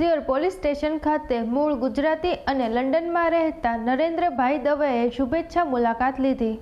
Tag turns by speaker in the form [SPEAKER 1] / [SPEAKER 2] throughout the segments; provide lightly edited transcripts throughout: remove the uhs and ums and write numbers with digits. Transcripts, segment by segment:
[SPEAKER 1] સિયોર police station ખાતે મૂળ ગુજરાતી અને લંડનમાં રહેતા નરેન્દ્રભાઈ દવેએ શુભેચ્છા મુલાકાત લીધી।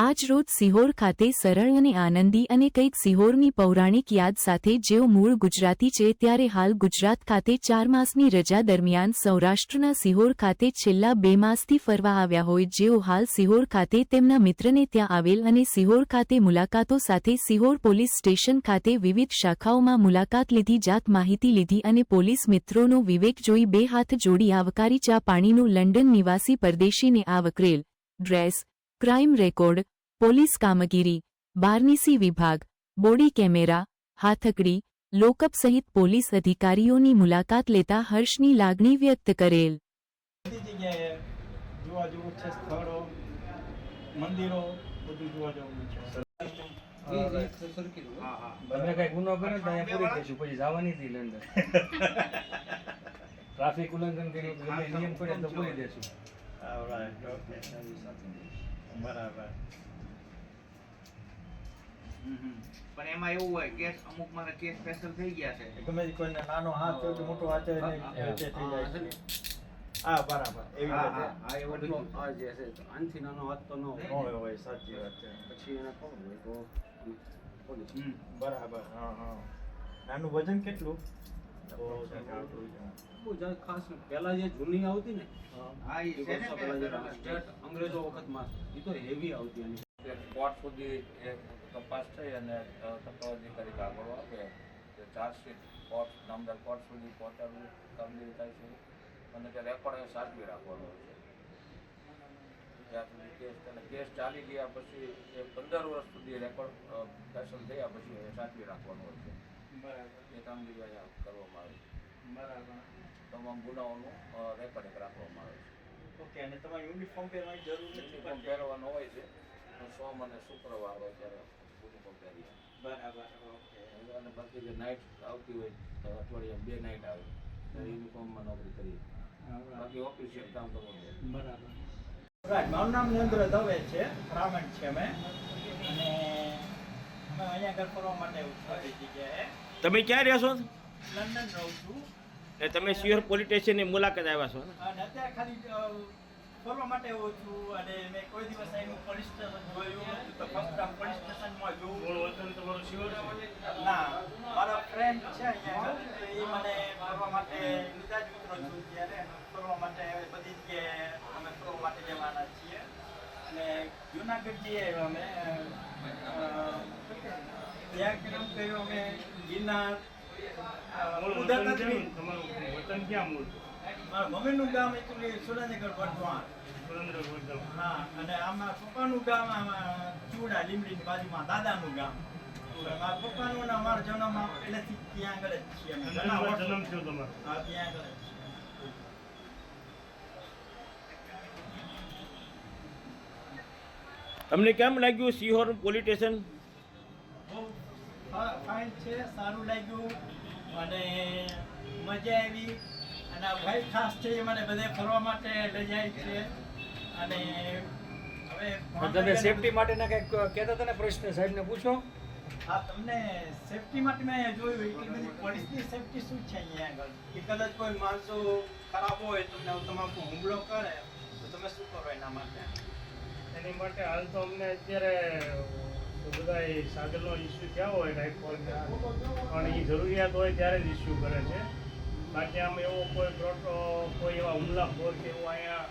[SPEAKER 2] આજ રોજ સિહોર ખાતે સરળ અને આનંદી અને કંઈક સિહોરની પૌરાણિક યાદ સાથે જેઓ મૂળ ગુજરાતી છે ત્યારે હાલ ગુજરાત ખાતે 4 માસની રજા દરમિયાન સૌરાષ્ટ્રના સિહોર ખાતે છેલ્લા 2 માસથી ફરવા આવ્યા હોય જેઓ હાલ સિહોર ખાતે તેમના મિત્રને ત્યાં આવેલ અને સિહોર ખાતે મુલાકાતો સાથે સિહોર પોલીસ સ્ટેશન ખાતે વિવિધ શાખાઓમાં મુલાકાત લીધી, જાત માહિતી લીધી અને પોલીસ મિત્રોનો વિવેક જોઈ 2 હાથ જોડી આવકારી। ચા પાણીનું લંડન નિવાસી પરદેશીને આવકરેલ ડ્રેસ, ક્રાઇમ રેકોર્ડ, પોલીસ કામગીરી, બારનીસી વિભાગ, બોડી કેમેરા, હાથકડી, લોકઅપ સહિત પોલીસ અધિકારીઓની મુલાકાત લેતા હર્ષની લાગણી વ્યક્ત કરેલ।
[SPEAKER 3] ટ્રાફિક ઉલ્લંઘન કર્યું નિયમ પડે તો પૂરી દેશું। બરાબર।
[SPEAKER 4] પણ એમાં એવું હોય કેસ અમુક મારા કેસ સ્પેશિયલ થઈ ગયા છે,
[SPEAKER 3] ગમે કોઈને નાનો હાથ હોય કે મોટો હાથ હોય એટલે થઈ જાય છે। હા બરાબર, એવી રીતે
[SPEAKER 4] હા એ બધું
[SPEAKER 5] આ જે છે આનથી નાનો હાથ તો ન
[SPEAKER 3] હોય, સાચી વાત છે।
[SPEAKER 5] પછી એને ખબર હોય તો પોલીસ
[SPEAKER 3] બરાબર। હા હા, નાનું વજન કેટલું?
[SPEAKER 5] બહુ ખાસ પહેલા જે જૂની આવતી ને
[SPEAKER 4] હા એ છે ને
[SPEAKER 5] સ્ટેટ અંગ્રેજો વખતમાં એ તો હેવી આવતી એની
[SPEAKER 6] કોર્ટ સુધી તપાસ થઈ અને તપાસ અધિકારી કાગળો આપે કે ચાર્જશીટ કોર્ટ નામદાર કોર્ટ સુધી પહોંચાડવું કામગીરી થાય છે અને તે રેકોર્ડ સાચવી રાખવાનો હોય છે ત્યાં સુધી કેસ ચાલી ગયા પછી એ 15 વર્ષ સુધી રેકોર્ડ ફેશન થયા પછી એ સાચવી રાખવાનો હોય છે।
[SPEAKER 3] બરાબર,
[SPEAKER 6] એ કામગીરી અહીંયા કરવામાં આવે છે।
[SPEAKER 3] બરાબર।
[SPEAKER 6] તમામ ગુનાઓનું રેકોર્ડિંગ રાખવામાં આવે છે।
[SPEAKER 3] ઓકે, અને તમારે યુનિફોર્મ પહેરવાની જરૂર નથી?
[SPEAKER 6] યુનિફોર્મ પહેરવાનો હોય છે, સોમ અને શુક્રવાર હોય ત્યારે યુનિફોર્મ પહેરીએ।
[SPEAKER 3] બરાબર, ઓકે।
[SPEAKER 6] અને બાકી જે નાઇટ આવતી હોય તો અઠવાડિયા 2 નાઇટ આવે ત્યારે યુનિફોર્મમાં નોકરી કરીએ, બાકી ઓફિસિયલ કામ કરવાનું।
[SPEAKER 3] બરાબર, રાઈટ। મારું નામ નરેન્દ્ર દવે છે, બ્રાહ્મણ છે અમે, અને અમે અહીંયા આગળ ફરવા માટે ઉઠાવી જગ્યાએ।
[SPEAKER 4] તમે ક્યાં રહો છો?
[SPEAKER 3] લંડન રહું છું।
[SPEAKER 4] એ તમે સિયોર પોલીસ સ્ટેશનની મુલાકાત આવ્યા છો ને?
[SPEAKER 3] અને અત્યારે ખાલી ફરવા માટે આવું છું, અને મેં કોઈ દિવસ અહીંનું પોલીસ સ્ટેશન જોયું નથી, તો ફર્સ્ટ ટાઈમ પોલીસ સ્ટેશનમાં જોયું। ના, મારા ફ્રેન્ડ છે અહીંયા આગળ, તો એ મને ફરવા માટે લીધા જ ઉતરો છું ત્યારે ફરવા માટે બધી જગ્યાએ અમે ફરવા માટે જવાના છીએ। અને જુનાગઢ જઈએ અમે ત્યાં કામ કર્યું અમે ગિરનાર। મારા મમ્મીનું ગામ એકચ્યુઅલી સુરેન્દ્રનગર વઢવાણ। હા, અને આમાં પપ્પાનું ગામ આમાં ચૂડા લીમડીની બાજુમાં દાદાનું ગામ। મારા પપ્પાનું અને અમારા જન્મ પહેલેથી ત્યાં આગળ જ છીએ અમે। હા, ત્યાં આગળ જ।
[SPEAKER 4] તમને કેમ લાગ્યું સિહોર પોલીસ સ્ટેશન?
[SPEAKER 3] બહુ ફાઇન છે, સારું લાગ્યું અને મજા આવી। અને આ ભાઈ ખાસ છે એ મને બધે ફરવા માટે લઈ જાય છે। અને હવે
[SPEAKER 7] તમે સેફટી માટેના કંઈક કહેતા હતા ને, પ્રશ્ન સાહેબને પૂછો।
[SPEAKER 3] હા, તમને સેફટી માટે મેં જોયું એટલી બધી પોલીસની સેફટી શું છે અહીંયા આગળ કે કદાચ કોઈ માણસો ખરાબ હોય તમને તમારો હુમલો કરે તો તમે શું કરો એના માટે?
[SPEAKER 8] એની માટે હાલ તો અમને અત્યારે બધા સાગરનો ઇસ્યુ થયા હોય રાઇટફોલના, પણ એ જરૂરિયાત હોય ત્યારે જ ઇસ્યુ કરે છે। બાકી આમ એવો કોઈ એવા હુમલાખોર કે એવું અહીંયા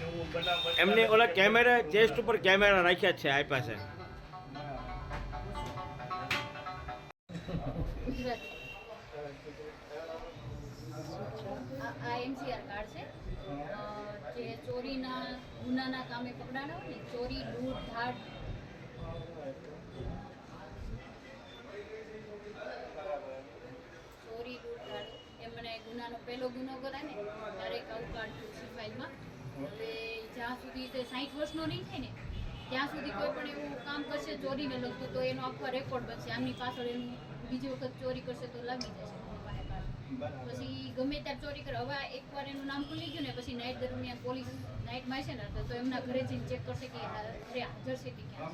[SPEAKER 8] એવું બનાવ
[SPEAKER 4] એમને ઓલા કેમેરા ચેસ્ટ ઉપર કેમેરા રાખ્યા છે આપ્યા છે।
[SPEAKER 9] IMCR કાર્ડ છે જે ચોરીના ગુનાના કામે પકડાણા હોય ને, ચોરી, લૂંટ, ધાડ, એ મને ગુનાનો પહેલો ગુનો કરાય ને ત્યારે એક આવું કાર્ડ છે ફાઇલમાં। હવે જ્યાં સુધી તે 60 વર્ષનો નહીં થાય ને ત્યાં સુધી કોઈ પણ એવું કામ કરશે ચોરીને લગતું તો એનો આખો રેકોર્ડ બનશે। આમની પાછળ એનું બીજી વખત ચોરી કરશે તો લાગી જશે પછી ગમે ત્યારે ચોરી કરે। હવે એકવાર એનું નામ ખુલી ગયું ને પછી નાઇટ દરમિયાન પોલીસ નાઇટમાં છે ને તો એમના ઘરે જઈને ચેક કરશે કે હાજર છે કે ક્યાં,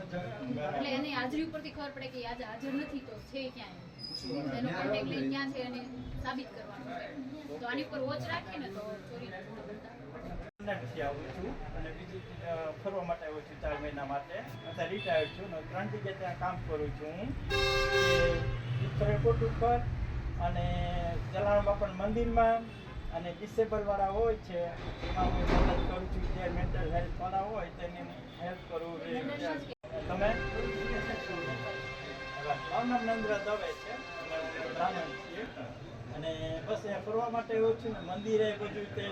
[SPEAKER 9] એટલે એની હાજરી ઉપરથી ખબર પડે કે આજે હાજર નથી તો છે ક્યાં, એનો કોન્ટેક્ટ લઈને ક્યાં છે અને સાબિત કરવાનું છે। તો આની પર વોચ રાખીએ ને તો ચોરી નથી થતા.
[SPEAKER 3] લંડનથી આવું છું અને બીજી ફરવા માટે આવું છું 4 મહિના માટે. અત્યારે રિટાયર્ડ છું અને 3 જગ્યાએ ત્યાં કામ કરું છું હું. એરપોર્ટ ઉપર અને જલારામ બાપાના મંદિરમાં અને ડિસેબલવાળા હોય છે એમાં હું મદદ કરું છું. જે મેન્ટલ હેલ્થવાળા હોય તેને હેલ્પ કરું. તમે? મારું નામ નરેન્દ્ર દવે છે અને બ્રાહ્મણ છીએ અને બસ અહીંયા ફરવા માટે આવ્યો છું ને મંદિરે બધું તે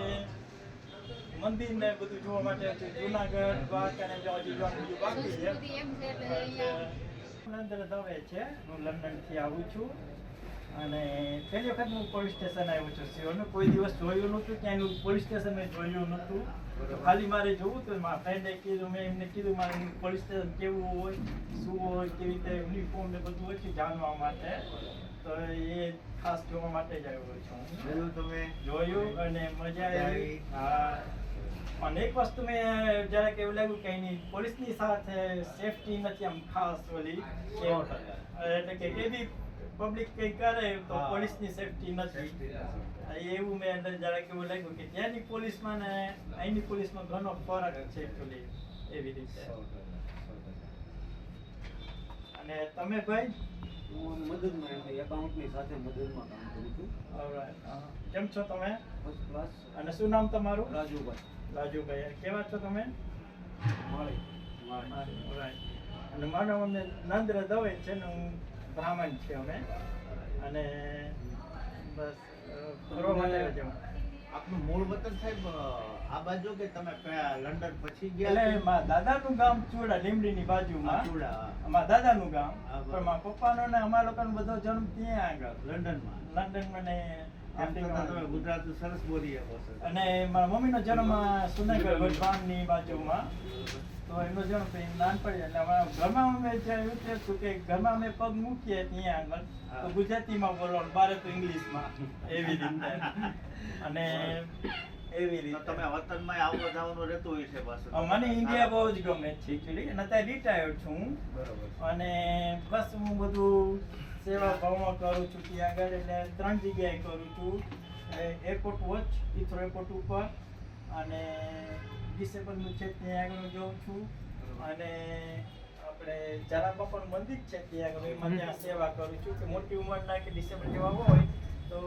[SPEAKER 3] મંદિરને બધું જોવા માટે જુનાગઢ દ્વારકા ને બીજું બાકી છે.
[SPEAKER 9] સંસ્કૃતિ એમ છે એટલે અહીંયા
[SPEAKER 3] નરેન્દ્ર દવે છે. હું લંડનથી આવું છું અને પહેલી વખત હું પોલીસ સ્ટેશન આવ્યો છું. સિહોરનું કોઈ દિવસ જોયું નહોતું, ક્યાંયનું પોલીસ સ્ટેશન મેં જોયું નહોતું. તો ખાલી મારે જોવું હતું. મારા ફ્રેન્ડે કીધું, મેં એમને કીધું મારે પોલીસ સ્ટેશન કેવું હોય, શું હોય, કેવી રીતે યુનિફોર્મ ને બધું હોય છે જાણવા માટે. તો એ ખાસ જોવા માટે જ આવ્યો છું.
[SPEAKER 4] જોયું તમે?
[SPEAKER 3] જોયું અને મજા આવી. હા. અને એક વસ્તુ મેં જરાક એવું લાગ્યું કે એની પોલીસની સાથે સેફટી નથી આમ ખાસ ઓલી એટલે કે એ બી પબ્લિક કંઈ કરે તો પોલીસની સેફટી નથી. એવું મેં અંદર જરાક એવું લાગ્યું કે ત્યાંની પોલીસમાં ને અહીંની પોલીસમાં ઘણો ફરક છે એકચ્યુઅલી એવી રીતે. અને તમે ભાઈ?
[SPEAKER 5] હું મદદમાં એકાઉન્ટની સાથે મદદમાં કામ કરું છું.
[SPEAKER 3] Alright. કેમ છો તમે?
[SPEAKER 5] First class.
[SPEAKER 3] અને શું નામ તમારું?
[SPEAKER 5] રાજુભાઈ.
[SPEAKER 3] રાજુભાઈ. કેવા છો તમે?
[SPEAKER 5] માળી.
[SPEAKER 3] Alright. અને મારું નામ નરેન્દ્ર દવે છે ને હું બ્રાહ્મણ છે અમે અને બસ ફરવા માટે આવ્યો છું.
[SPEAKER 4] આપનું મૂળ વતન સાહેબ આ બાજુ કે તમે લંડન પછી ગયા?
[SPEAKER 3] એટલે મારા દાદાનું ગામ ચૂડા, લીમડીની બાજુમાં.
[SPEAKER 4] ચૂડા.
[SPEAKER 3] મારા દાદાનું ગામ
[SPEAKER 4] હા, બરાબર.
[SPEAKER 3] પણ મારા પપ્પાનો ને અમારા લોકોનો બધો જન્મ ત્યાં આગળ
[SPEAKER 4] લંડનમાં.
[SPEAKER 3] લંડનમાં ને
[SPEAKER 4] એમ છતાં તમે ગુજરાતી સરસ બોલી શકો છો.
[SPEAKER 3] અને મારા મમ્મીનો જન્મ સુનેગઢ વઢવાણની બાજુમાં. તો એમનો જન્મ પછી નાનપણ એટલે અમારા ઘરમાં અમે જ્યાં એવું થયું કે ઘરમાં અમે પગ મૂકીએ ત્યાં આગળ તો ગુજરાતીમાં બોલવાનું, બારે તો ઇંગ્લિશમાં એવી રીતે. અને એવી
[SPEAKER 4] તો
[SPEAKER 3] રીતે
[SPEAKER 4] તમે વતનમાં આવવા જવાનું રહેતું હોય છે પાછું?
[SPEAKER 3] મને ઇન્ડિયા બહુ જ ગમે છે એકચ્યુઅલી. અને અત્યારે રિટાયર્ડ છું હું
[SPEAKER 4] બરોબર.
[SPEAKER 3] અને બસ હું બધું સેવા ભાવમાં કરું છું ત્યાં આગળ. એટલે 3 જગ્યાએ કરું છું. એરપોર્ટ વોચ, ઈથરો એરપોર્ટ ઉપર અને ડિસેબલનું છે ત્યાં આગળ હું જાઉં છું. અને આપણે જલારામ બાપાનું મંદિર છે ત્યાં આગળ એમાં ત્યાં સેવા કરું છું કે મોટી ઉંમરના કે ડિસેબલ જેવા હોય તો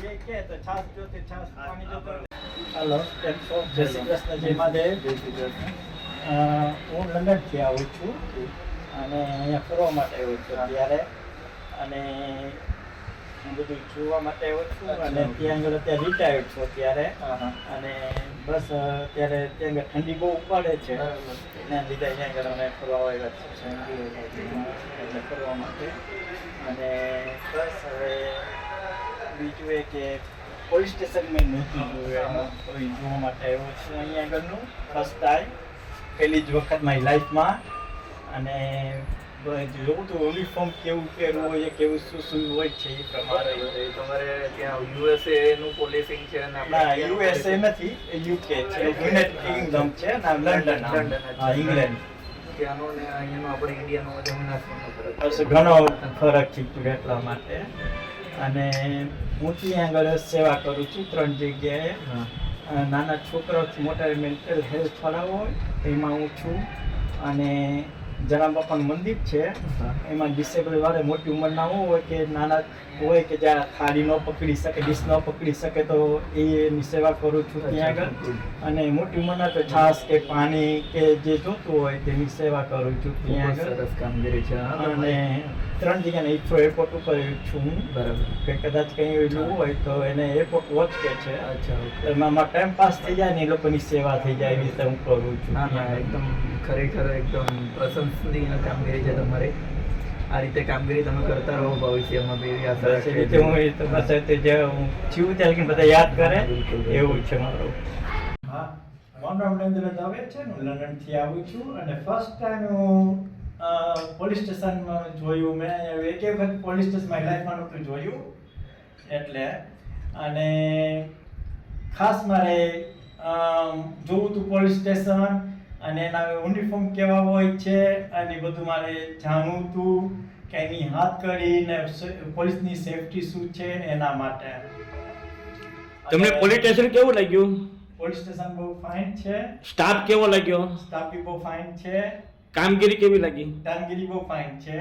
[SPEAKER 3] જે કહે તો છાસ જોતે છાસ, પાણી જોતે. હાલો, કેમ છો? જય શ્રી કૃષ્ણ, જય મહાદેવ. જય શ્રી કૃષ્ણ. હું લંડનથી આવું છું અને અહીંયા ફરવા માટે આવ્યો છું અત્યારે. અને હું બધું જોવા માટે આવ્યો છું અને ત્યાં આગળ અત્યારે રિટાયર્ડ છું અત્યારે. અને બસ અત્યારે ત્યાં આગળ ઠંડી બહુ પડે છે એના લીધે અહીંયા આગળ અમે ફરવા આવ્યા છીએ એટલે ફરવા માટે. અને બસ હવે બીજું એ કે પોલીસ સ્ટેશન મેં નહોતું જોયું, જોવા માટે આવ્યો છું અહીંયા આગળનું ફર્સ્ટ ટાઈમ, પહેલી જ વખત મારી લાઈફમાં. અને જોવું તો યુનિફોર્મ કેવું પહેરવું હોય, કેવું શું શું હોય છે એ પ્રમાણે.
[SPEAKER 6] તમારે ત્યાં USA નું પોલીસિંગ છે અને
[SPEAKER 3] ના, USA નથી, UK છે, યુનાઇટેડ કિંગડમ છે ના, લંડન, હા, ઇંગ્લેન્ડ.
[SPEAKER 6] ત્યાંનો ને અહીંયાનો આપણે ઇન્ડિયાનો જમણા ફરક
[SPEAKER 3] બસ ઘણો ફરક છે એટલા માટે. અને હું ત્યાં આગળ સેવા કરું છું 3 જગ્યાએ. નાના છોકરાઓથી મોટા મેન્ટલ હેલ્થ વાળા હોય એમાં હું છું. અને જલારામ બાપાનું મંદિર છે એમાં ડિસેબલ વાળા મોટી ઉંમરના હોય કે નાના હોય કે જ્યાં થાળી ન પકડી શકે, ડીશ ન પકડી શકે તો એની સેવા કરું છું ત્યાં આગળ. અને મોટી ઉંમરના તો છાશ કે પાણી કે જે જોતું હોય તેની સેવા કરું છું ત્યાં આગળ.
[SPEAKER 6] સરસ કામગીરી છે.
[SPEAKER 3] અને 3 જગ્યાને ઈથરો એરપોર્ટ ઉપર છું હું.
[SPEAKER 6] બરાબર.
[SPEAKER 3] કે કદાચ કંઈ જોવું હોય તો એને એરપોર્ટ વોચ કે છે.
[SPEAKER 6] અચ્છા.
[SPEAKER 3] એમાં ટાઈમ પાસ થઈ જાય ને એ લોકોની સેવા થઈ જાય એવી રીતે હું કરું છું.
[SPEAKER 6] ના ના, એકદમ ખરેખર એકદમ પ્રશંસનીય કામગીરી છે તમારી. આ રીતે કામગીરી તમે કરતા રહો ભવિષ્યમાં બી એવી આશા
[SPEAKER 3] બસ એ રીતે હું એ તો બસ એ જે હું છું ત્યાં લગી બધા યાદ કરે એવું છે મારું. હા, મારું નામ નરેન્દ્ર દવે છે. હું લંડનથી આવું છું અને ફર્સ્ટ ટાઈમ હું પોલીસ સ્ટેશનમાં જોયું મેં. એક વખત પોલીસ સ્ટેશન મારી લાઈફમાં નહોતું જોયું એટલે. અને ખાસ મારે જોવું હતું પોલીસ સ્ટેશન અને એના યુનિફોર્મ કેવા હોય છે અને બધું મારે જાણવું હતું કે એની હાથ કરીને પોલીસની સેફટી શું છે એના માટે.
[SPEAKER 10] તમને પોલીસ સ્ટેશન કેવું લાગ્યું?
[SPEAKER 3] પોલીસ સ્ટેશન બહુ ફાઇન છે,
[SPEAKER 10] સ્ટાફ કેવો લાગ્યો?
[SPEAKER 3] સ્ટાફ બી બહુ ફાઇન છે,
[SPEAKER 10] કામગીરી કેવી લાગી?
[SPEAKER 3] કામગીરી બહુ ફાઇન છે.